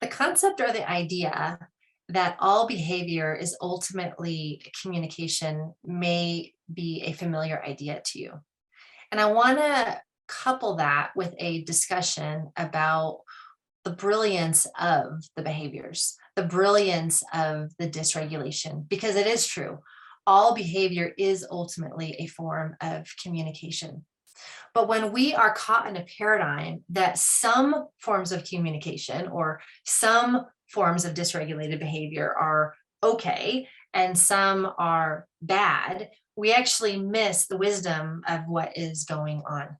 The concept or the idea that all behavior is ultimately communication may be a familiar idea to you. And I want to couple that with a discussion about the brilliance of the behaviors, the brilliance of the dysregulation, because it is true. All behavior is ultimately a form of communication. But when we are caught in a paradigm that some forms of communication or some forms of dysregulated behavior are okay and some are bad, we actually miss the wisdom of what is going on.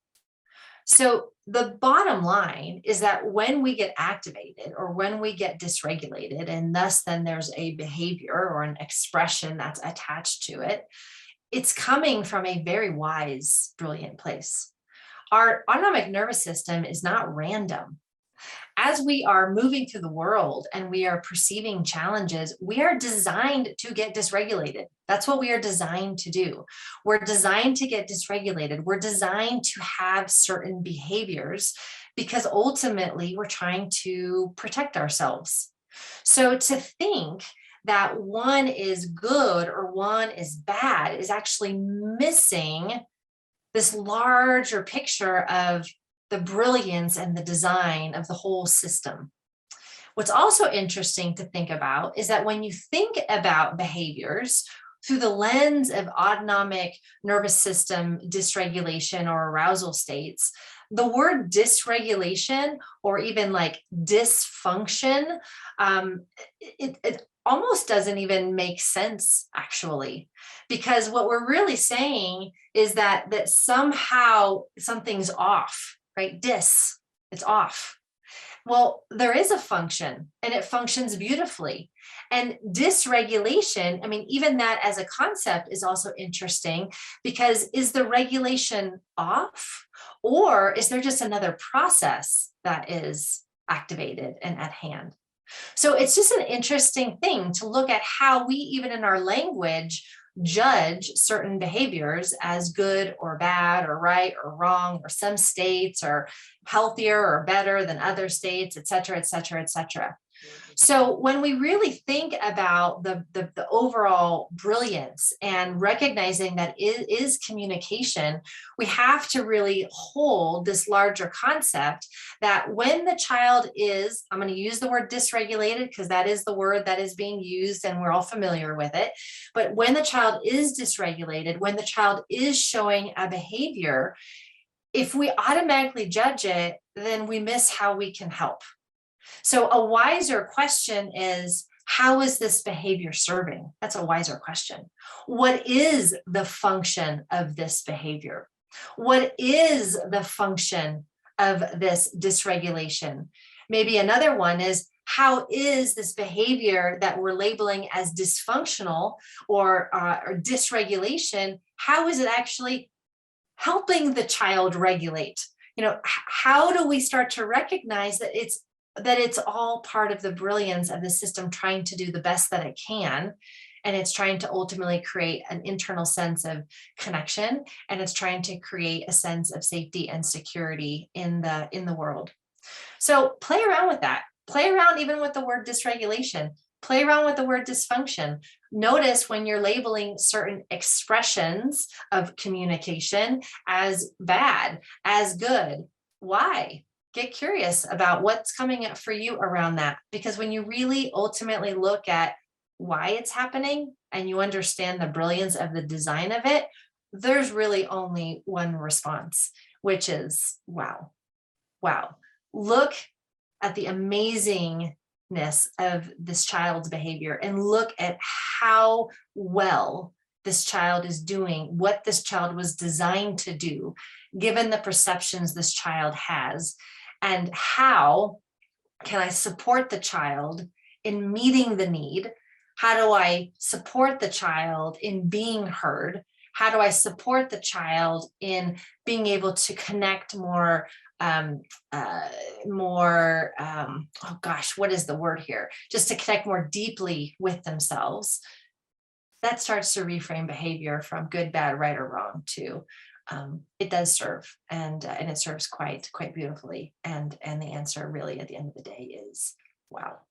So the bottom line is that when we get activated or when we get dysregulated, and thus then there's a behavior or an expression that's attached to it, it's coming from a very wise, brilliant place. Our autonomic nervous system is not random. As we are moving through the world and we are perceiving challenges, we are designed to get dysregulated. That's what we are designed to do. We're designed to get dysregulated. We're designed to have certain behaviors because ultimately we're trying to protect ourselves. So to think that one is good or one is bad is actually missing this larger picture of the brilliance and the design of the whole system. What's also interesting to think about is that when you think about behaviors through the lens of autonomic nervous system dysregulation or arousal states, the word dysregulation or even like dysfunction, it almost doesn't even make sense actually, because what we're really saying is that somehow something's off, right? It's off. Well, there is a function and it functions beautifully. And dysregulation, I mean, even that as a concept is also interesting because is the regulation off or is there just another process that is activated and at hand? So it's just an interesting thing to look at how we, even in our language, judge certain behaviors as good or bad or right or wrong, or some states are healthier or better than other states, et cetera, et cetera, et cetera. So when we really think about the overall brilliance and recognizing that it is communication, we have to really hold this larger concept that when the child is, I'm going to use the word dysregulated because that is the word that is being used and we're all familiar with it. But when the child is dysregulated, when the child is showing a behavior, if we automatically judge it, then we miss how we can help. So a wiser question is, how is this behavior serving? That's a wiser question. What is the function of this behavior? What is the function of this dysregulation? Maybe another one is, how is this behavior that we're labeling as dysfunctional or dysregulation, how is it actually helping the child regulate? You know, how do we start to recognize that it's all part of the brilliance of the system trying to do the best that it can, and it's trying to ultimately create an internal sense of connection, and it's trying to create a sense of safety and security in the world. So play around with that. Play around even with the word dysregulation. Play around with the word dysfunction. Notice when you're labeling certain expressions of communication as bad, as good. Why? Get curious about what's coming up for you around that. Because when you really ultimately look at why it's happening and you understand the brilliance of the design of it, there's really only one response, which is, wow, wow. Look at the amazingness of this child's behavior and look at how well this child is doing, what this child was designed to do, given the perceptions this child has. And how can I support the child in meeting the need? How do I support the child in being heard? How do I support the child in being able to connect more, oh gosh, what is the word here? Just to connect more deeply with themselves. That starts to reframe behavior from good, bad, right, or wrong to it does serve, and it serves quite beautifully. And the answer really at the end of the day is Wow.